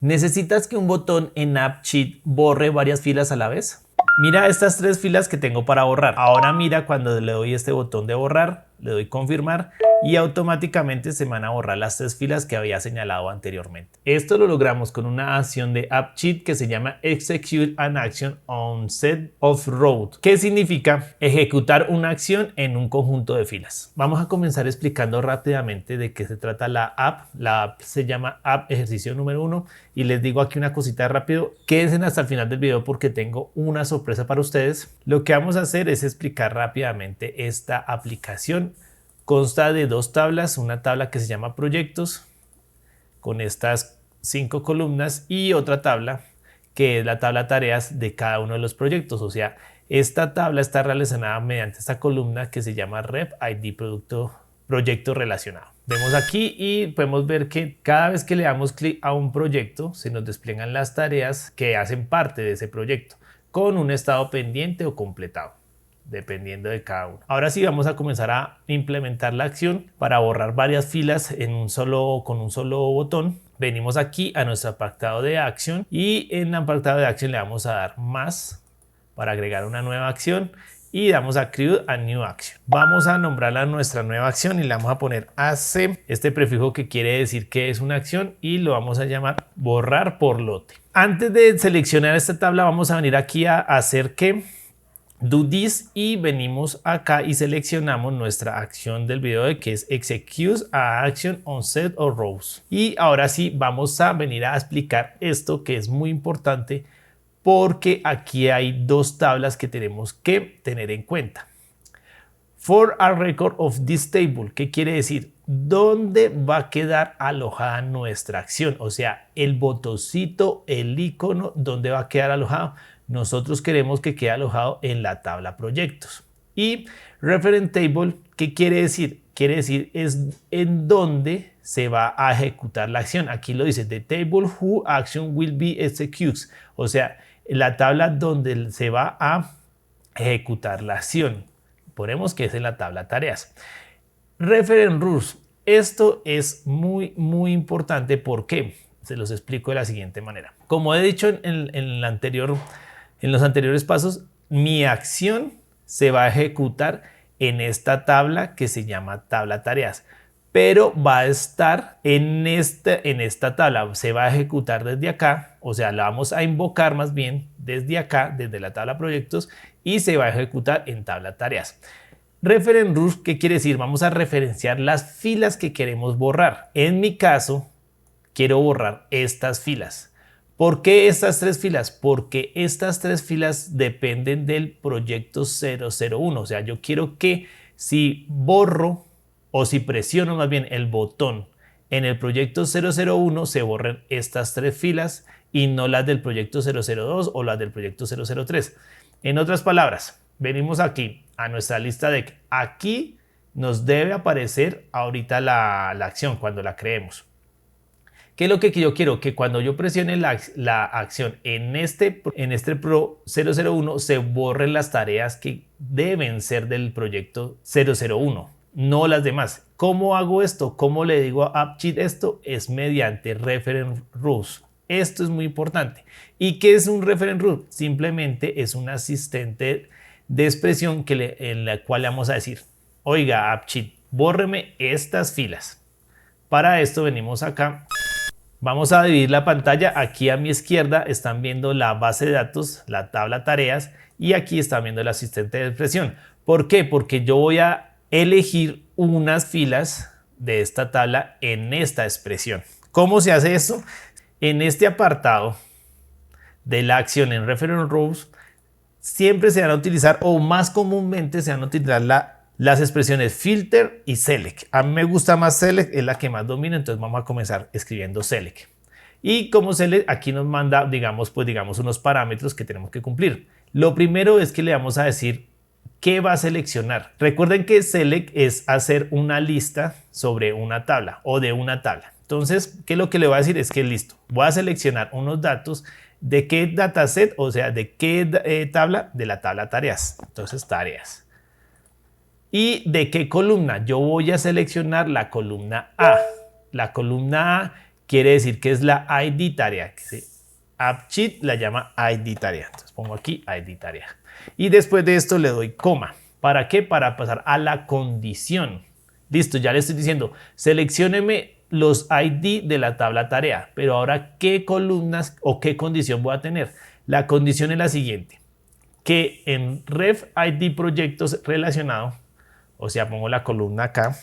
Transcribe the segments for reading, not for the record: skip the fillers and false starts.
¿Necesitas que un botón en AppSheet borre varias filas a la vez? Mira estas tres filas que tengo para borrar. Ahora mira cuando le doy este botón de borrar, le doy confirmar y automáticamente se van a borrar las tres filas que había señalado anteriormente. Esto lo logramos con una acción de AppSheet que se llama Execute an Action on Set of Rows, que significa ejecutar una acción en un conjunto de filas. Vamos a comenzar explicando rápidamente de qué se trata la app. La app se llama App Ejercicio número 1 y les digo aquí una cosita rápido. Quédense hasta el final del video porque tengo una sorpresa para ustedes. Lo que vamos a hacer es explicar rápidamente esta aplicación. Consta de dos tablas, una tabla que se llama proyectos con estas 5 columnas y otra tabla que es la tabla tareas de cada uno de los proyectos. O sea, esta tabla está relacionada mediante esta columna que se llama Rep ID proyecto relacionado. Vemos aquí y podemos ver que cada vez que le damos clic a un proyecto se nos despliegan las tareas que hacen parte de ese proyecto con un estado pendiente o completado, dependiendo de cada uno. Ahora sí vamos a comenzar a implementar la acción para borrar varias filas con un solo botón. Venimos aquí a nuestro apartado de acción y en el apartado de acción le vamos a dar más para agregar una nueva acción y damos a Create a New Action. Vamos a nombrarla nuestra nueva acción y le vamos a poner AC, este prefijo que quiere decir que es una acción, y lo vamos a llamar borrar por lote. Antes de seleccionar esta tabla vamos a venir aquí a hacer que do this y venimos acá y seleccionamos nuestra acción del video de que es Execute a Action on Set of Rows. Y ahora sí vamos a venir a explicar esto que es muy importante porque aquí hay dos tablas que tenemos que tener en cuenta. For a record of this table, ¿qué quiere decir? ¿Dónde va a quedar alojada nuestra acción? O sea, el botoncito, el icono, ¿dónde va a quedar alojado? Nosotros queremos que quede alojado en la tabla proyectos. Y reference table, ¿qué quiere decir? Quiere decir es en dónde se va a ejecutar la acción. Aquí lo dice, the table who action will be executed. O sea, la tabla donde se va a ejecutar la acción. Ponemos que es en la tabla tareas. Reference rules. Esto es muy importante. ¿Por qué? Se los explico de la siguiente manera. Como he dicho en los anteriores pasos, mi acción se va a ejecutar en esta tabla que se llama tabla tareas, pero va a estar en esta tabla, se va a ejecutar desde acá, o sea, la vamos a invocar más bien desde acá, desde la tabla proyectos, y se va a ejecutar en tabla tareas. Reference rules, ¿qué quiere decir? Vamos a referenciar las filas que queremos borrar. En mi caso, quiero borrar estas filas. ¿Por qué estas tres filas? Porque estas tres filas dependen del proyecto 001. O sea, yo quiero que si borro o si presiono más bien el botón en el proyecto 001 se borren estas tres filas y no las del proyecto 002 o las del proyecto 003. En otras palabras, venimos aquí a nuestra lista de aquí nos debe aparecer ahorita la acción cuando la creemos. ¿Qué es lo que yo quiero? Que cuando yo presione la acción en este Pro 001 se borren las tareas que deben ser del proyecto 001, no las demás. ¿Cómo hago esto? ¿Cómo le digo a AppSheet esto? Es mediante Reference Rules. Esto es muy importante. ¿Y qué es un Reference Rule? Simplemente es un asistente de expresión en la cual le vamos a decir, oiga AppSheet, bórreme estas filas. Para esto venimos acá. Vamos a dividir la pantalla. Aquí a mi izquierda están viendo la base de datos, la tabla tareas, y aquí están viendo el asistente de expresión. ¿Por qué? Porque yo voy a elegir unas filas de esta tabla en esta expresión. ¿Cómo se hace esto? En este apartado de la acción en Reference Rules siempre se van a utilizar, o más comúnmente se van a utilizar las expresiones filter y select. A mí me gusta más select, es la que más domina, entonces vamos a comenzar escribiendo select. Y como select aquí nos manda, digamos unos parámetros que tenemos que cumplir. Lo primero es que le vamos a decir qué va a seleccionar. Recuerden que select es hacer una lista sobre una tabla o de una tabla. Entonces, ¿qué es lo que le voy a decir? Es que listo, voy a seleccionar unos datos de qué dataset, o sea, de qué tabla, de la tabla tareas. Entonces, tareas. ¿Y de qué columna? Yo voy a seleccionar la columna A. La columna A quiere decir que es la ID tarea. AppSheet la llama ID tarea. Entonces pongo aquí ID tarea. Y después de esto le doy coma. ¿Para qué? Para pasar a la condición. Listo, ya le estoy diciendo, seleccióneme los ID de la tabla tarea. Pero ahora, ¿qué columnas o qué condición voy a tener? La condición es la siguiente. Que en ref ID proyectos relacionado, o sea, pongo la columna acá,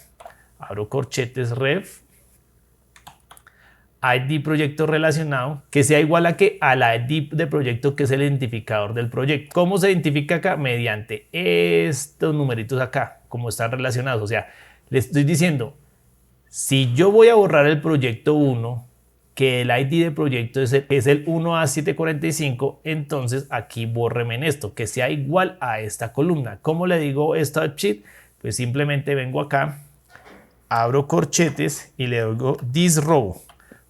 abro corchetes ref ID proyecto relacionado, que sea igual a que a la ID de proyecto, que es el identificador del proyecto. ¿Cómo se identifica acá? Mediante estos numeritos acá, como están relacionados. O sea, le estoy diciendo, si yo voy a borrar el proyecto 1, que el ID de proyecto es el 1A745, entonces aquí bórreme en esto, que sea igual a esta columna. ¿Cómo le digo esto a AppSheet? Pues simplemente vengo acá, abro corchetes y le digo this row.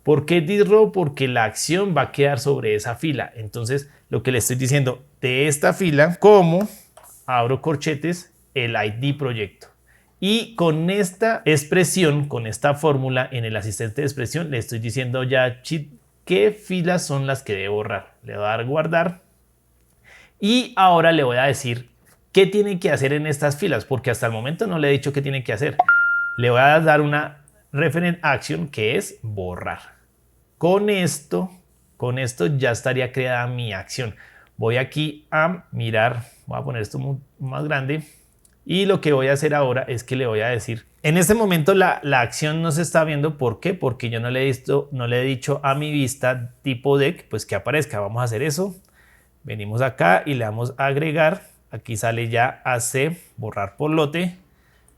¿Por qué this row? Porque la acción va a quedar sobre esa fila. Entonces, lo que le estoy diciendo de esta fila, como abro corchetes, el ID proyecto. Y con esta expresión, con esta fórmula en el asistente de expresión, le estoy diciendo ya a AppSheet qué filas son las que debo borrar. Le voy a dar guardar. Y ahora le voy a decir qué tiene que hacer en estas filas, porque hasta el momento no le he dicho qué tiene que hacer. Le voy a dar una referent action que es borrar. Con esto ya estaría creada mi acción. Voy aquí a mirar, voy a poner esto más grande y lo que voy a hacer ahora es que le voy a decir, en este momento la acción no se está viendo. ¿Por qué? Porque yo no le he dicho a mi vista tipo deck pues que aparezca. Vamos a hacer eso, venimos acá y le damos a agregar, aquí sale ya AC, borrar por lote,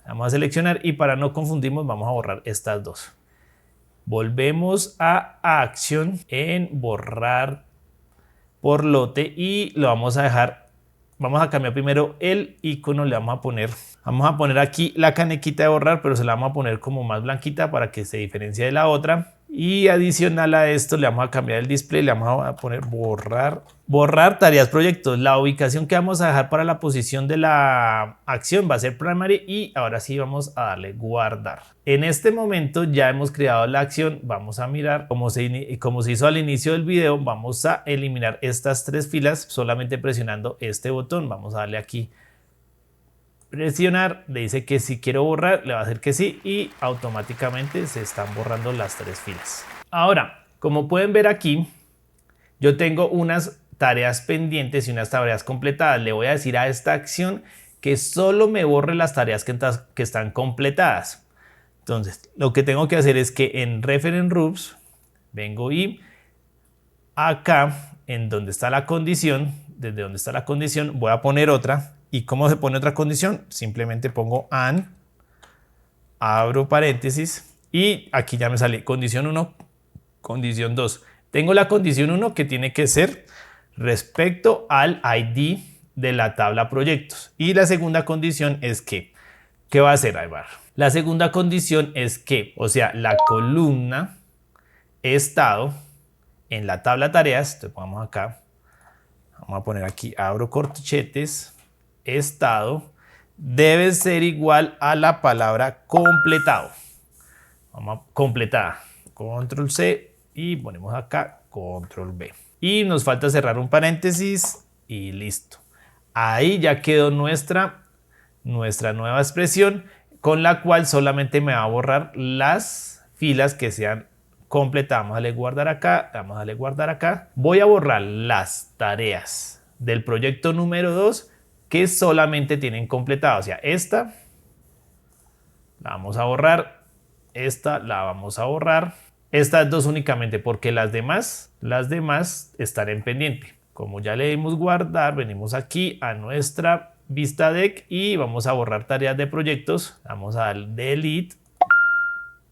vamos a seleccionar y para no confundirnos vamos a borrar estas dos. Volvemos a acción en borrar por lote y lo vamos a dejar. Vamos a cambiar primero el icono, le vamos a poner aquí la canequita de borrar, pero se la vamos a poner como más blanquita para que se diferencie de la otra. Y adicional a esto le vamos a cambiar el display, le vamos a poner borrar tareas proyectos. La ubicación que vamos a dejar para la posición de la acción va a ser primary y ahora sí vamos a darle guardar. En este momento ya hemos creado la acción, vamos a mirar como se hizo al inicio del video. Vamos a eliminar estas tres filas solamente presionando este botón. Vamos a darle aquí presionar, le dice que si quiero borrar, le va a hacer que sí y automáticamente se están borrando las tres filas. Ahora, como pueden ver aquí, yo tengo unas tareas pendientes y unas tareas completadas. Le voy a decir a esta acción que solo me borre las tareas que están completadas. Entonces, lo que tengo que hacer es que en Reference Rules vengo y acá, en donde está la condición, desde donde está la condición, voy a poner otra. ¿Y cómo se pone otra condición? Simplemente pongo and, abro paréntesis y aquí ya me sale condición 1, condición 2. Tengo la condición 1 que tiene que ser respecto al ID de la tabla proyectos. Y la segunda condición es que, ¿qué va a hacer Aybar? La segunda condición es que, o sea, la columna estado en la tabla tareas, entonces vamos acá, vamos a poner aquí, abro corchetes, estado debe ser igual a la palabra completado. Vamos a completada, control C y ponemos acá control V y nos falta cerrar un paréntesis y listo. Ahí ya quedó nuestra nueva expresión, con la cual solamente me va a borrar las filas que sean completadas. Vamos a darle guardar acá, vamos a darle guardar acá. Voy a borrar las tareas del proyecto número 2 que solamente tienen completado. O sea, esta la vamos a borrar, esta la vamos a borrar, estas dos únicamente porque las demás están en pendiente. Como ya le dimos guardar, venimos aquí a nuestra vista deck y vamos a borrar tareas de proyectos. Vamos a dar delete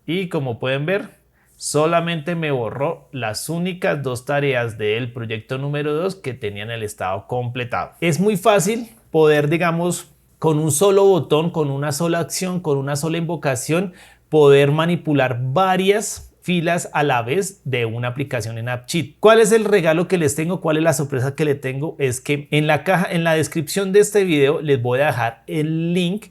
y como pueden ver, solamente me borró las únicas dos tareas del proyecto número 2 que tenían el estado completado. Es muy fácil poder, digamos, con un solo botón, con una sola acción, con una sola invocación, poder manipular varias filas a la vez de una aplicación en AppSheet. ¿Cuál es el regalo que les tengo? ¿Cuál es la sorpresa que les tengo? Es que en la descripción de este video les voy a dejar el link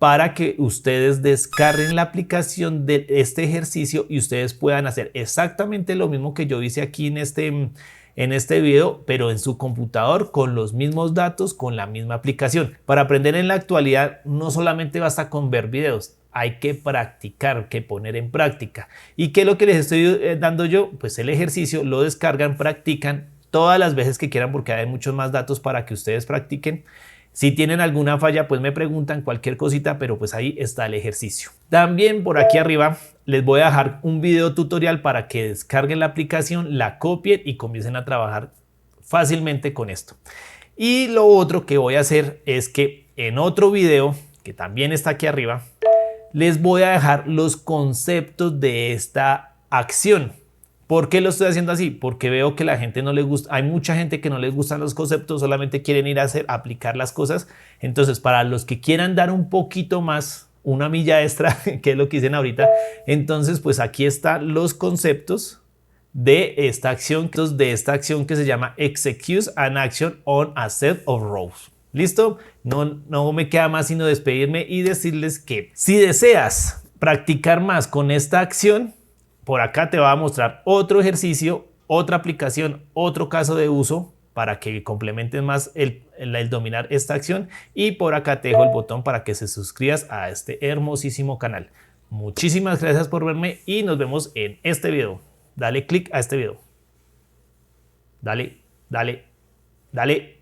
para que ustedes descarguen la aplicación de este ejercicio y ustedes puedan hacer exactamente lo mismo que yo hice aquí en este video, pero en su computador con los mismos datos, con la misma aplicación. Para aprender en la actualidad no solamente basta con ver videos, hay que practicar, que poner en práctica. ¿Y qué es lo que les estoy dando yo? Pues el ejercicio, lo descargan, practican todas las veces que quieran porque hay muchos más datos para que ustedes practiquen. Si tienen alguna falla, pues me preguntan cualquier cosita, pero pues ahí está el ejercicio. También por aquí arriba les voy a dejar un video tutorial para que descarguen la aplicación, la copien y comiencen a trabajar fácilmente con esto. Y lo otro que voy a hacer es que en otro video, que también está aquí arriba, les voy a dejar los conceptos de esta acción. ¿Por qué lo estoy haciendo así? Porque veo que la gente no le gusta, hay mucha gente que no les gustan los conceptos, solamente quieren ir a aplicar las cosas. Entonces, para los que quieran dar un poquito más, una milla extra, que es lo que dicen ahorita, entonces pues aquí están los conceptos de esta acción que se llama Execute an Action on a Set of Rows. ¿Listo? No me queda más sino despedirme y decirles que si deseas practicar más con esta acción, por acá te va a mostrar otro ejercicio, otra aplicación, otro caso de uso para que complementes más el dominar esta acción. Y por acá te dejo el botón para que se suscribas a este hermosísimo canal. Muchísimas gracias por verme y nos vemos en este video. Dale click a este video. Dale, dale, dale.